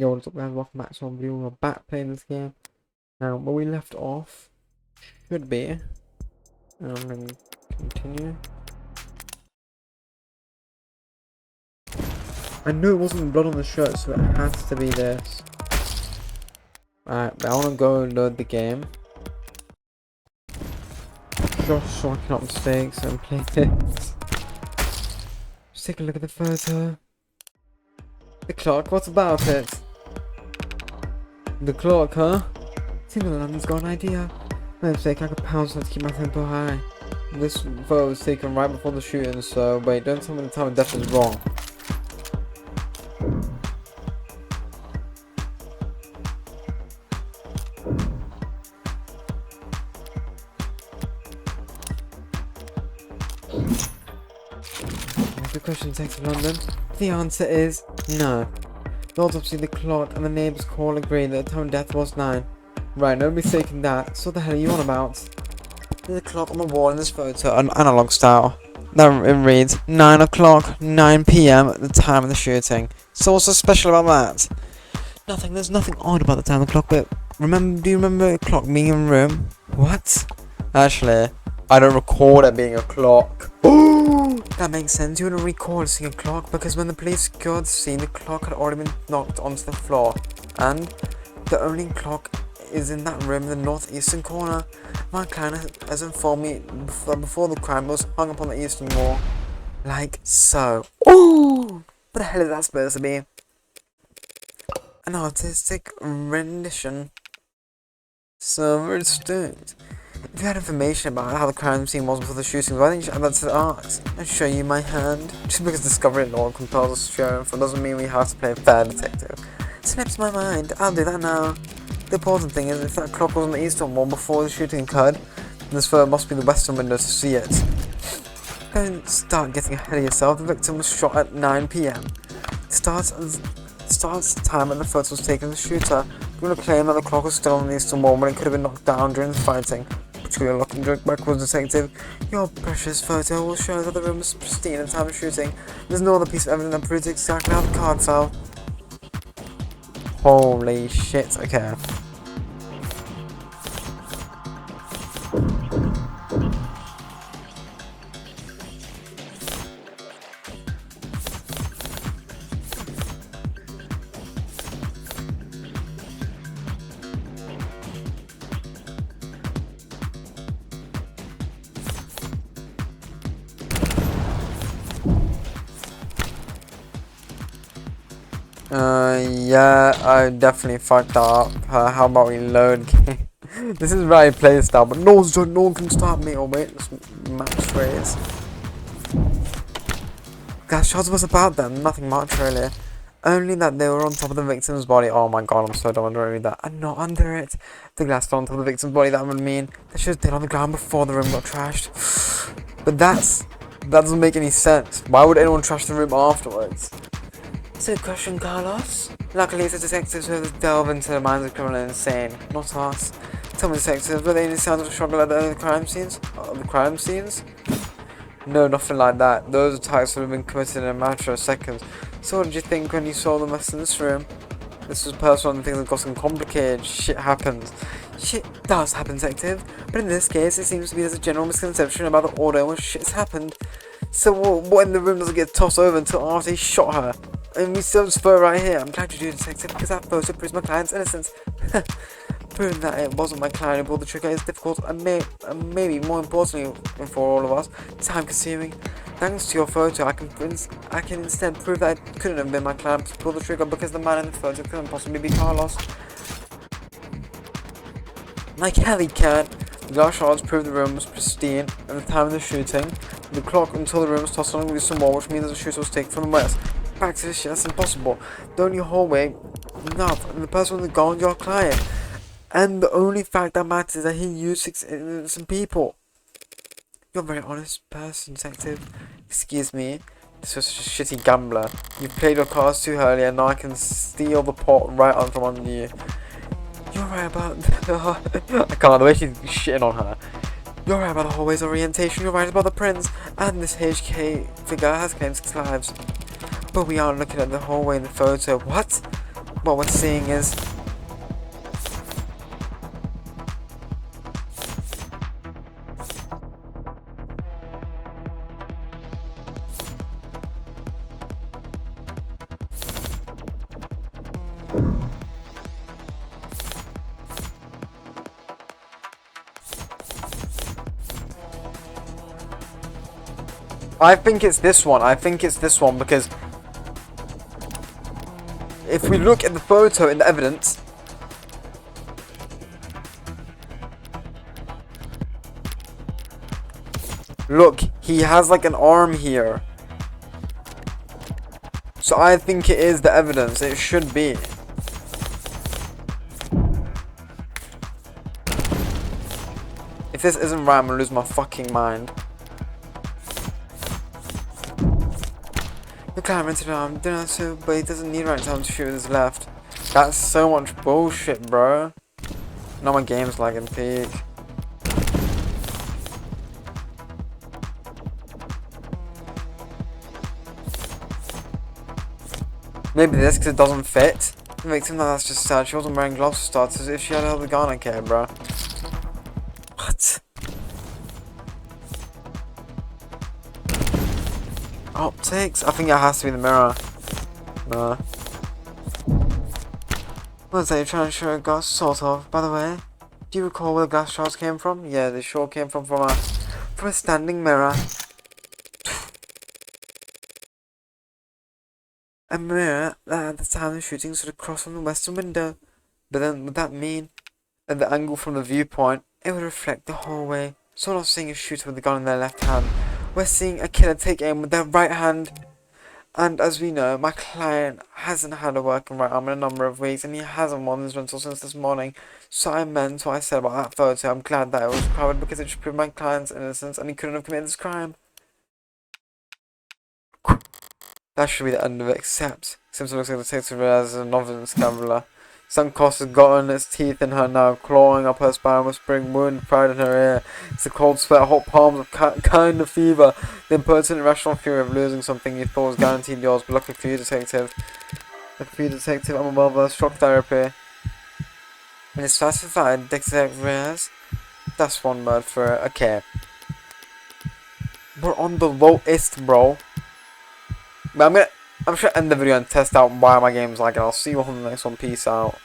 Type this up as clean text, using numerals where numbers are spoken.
Yo, what's up guys, welcome back to our video. We're back playing this game. Now, where we left off should be, and continue. I knew it wasn't blood on the shirt, so it has to be this. Alright, but I want to go load the game. Just so I can up mistakes and play this. Just take a look at the photo. The clock, what's about it? The clock, huh? Seems like London's got an idea. My mistake, I could pounce on to keep my tempo high. This photo was taken right before the shooting, so wait, don't tell me the time of death is wrong. Good question, Detective London. The answer is no. The autopsy, the clock, and the neighbor's call agree that the time of death was 9. Right, no mistaking that. So what the hell are you on about? There's a clock on the wall in this photo, an analog style. That it reads 9 o'clock, 9 PM at the time of the shooting. So what's so special about that? Nothing, there's nothing odd about the time of the clock, but do you remember a clock being in a room? What? Actually, I don't recall it being a clock. Ooh, that makes sense. You wouldn't recall seeing a clock because when the police secured the scene, the clock had already been knocked onto the floor. And the only clock is in that room in the northeastern corner. My client has informed me before the crime was hung up on the eastern wall. Like so. Ooh! What the hell is that supposed to be? An artistic rendition. So very distinct. If you had information about how the crime scene was before the shooting, why didn't you add that to the art? I'll show you my hand. Just because discovering law compels us to share info doesn't mean we have to play fair detective. Slips my mind. I'll do that now. The important thing is if that clock was on the eastern wall before the shooting occurred, this photo must be the western window to see it. Don't start getting ahead of yourself. The victim was shot at 9 PM. Starts the time when the photo was taken. The shooter going to claim that the clock was still on the eastern wall when it could have been knocked down during the fighting. Particularly looking backwards, detective. Your precious photo will show that the room was pristine at the time of shooting. There's no other piece of evidence that proves exactly how the card fell. Holy shit, okay. Yeah, I definitely fucked up. How about we load game? This is right play style, but no one can stop me. Oh wait, this match phrase. Guys, shots was about them, nothing much really. Only that they were on top of the victim's body. Oh my god, I'm so dumb under that. And not under it. The glass fell on top of the victim's body, that would mean they should have stayed on the ground before the room got trashed. But that doesn't make any sense. Why would anyone trash the room afterwards? So question, Carlos? Luckily it's the detectives who have delved into the minds of criminal and insane, not us. Tell me, detectives, were there any sounds of struggle at the crime scenes? No, nothing like that. Those attacks would have been committed in a matter of seconds. So what did you think when you saw the mess in this room? This was personal and things have gotten complicated. Shit happens. Shit does happen, detective. But in this case, it seems to be there's a general misconception about the order in which shit's happened. So what in the room doesn't get tossed over until after he shot her? And we still just photo right here. I'm glad you do, detective, because that photo proves my client's innocence. Proving that it wasn't my client who pulled the trigger is difficult and maybe more importantly for all of us, time consuming. Thanks to your photo, I can instead prove that it couldn't have been my client who pulled the trigger because the man in the photo couldn't possibly be Carlos. Like hell he can't. The glass shards prove the room was pristine at the time of the shooting. The clock until the room was tossed on the eastern wall, which means the shooter was taken from the west. Back to this shit, that's impossible. The only hallway, and the person with the gun, your client. And the only fact that matters is that he used 6 innocent people. You're a very honest person, detective. Excuse me. This was such a shitty gambler. You played your cards too early and now I can steal the pot right on from under you. You're right about I can't, the way she's shitting on her. You're right about the hallway's orientation, you're right about the prints, and this HK figure has claimed 6 lives. But we are looking at the hallway in the photo. What? what we're seeing is I think it's this one. I think it's this one because if we look at the photo in the evidence, look, he has like an arm here. So I think it is the evidence. It should be. If this isn't right, I'm gonna lose my fucking mind. The climber into the arm, dinner too, but he doesn't need right time to shoot with his left. That's so much bullshit, bro. Now my game's lagging peak. Maybe this because it doesn't fit. It makes him think that's just sad. She wasn't wearing gloves to start, as if she had held the gun, okay, bro. What? Optics? I think it has to be the mirror. Nah. What is that you're trying to show a glass? Sort of. By the way, do you recall where the glass shards came from? Yeah, they sure came from a standing mirror. A mirror that at the time of the shooting stood across from the western window. But then would that mean at the angle from the viewpoint, it would reflect the whole way? So we're not seeing a shooter with the gun in their left hand. We're seeing a killer take aim with their right hand. And as we know, my client hasn't had a working right arm in a number of weeks, and he hasn't won his rental since this morning. So I meant what I said about that photo. I'm glad that it was covered because it should prove my client's innocence and he couldn't have committed this crime. That should be the end of it, except Simpson looks like the detective realizes a novice gambler. Suncoast has gotten its teeth in her now, clawing up her spine, whispering wound pride in her ear. It's the cold sweat, hot palms of kind of fever, the impotent irrational fury of losing something you thought was guaranteed yours, but luckily for you, detective. Luckily for you, detective, I'm above her, shock therapy. And it's classified, Detective Reyes. That's one word for it, okay. We're on the lowest, bro. But I'm sure to end the video and test out why my game's lagging. I'll see you all in the next one. Peace out.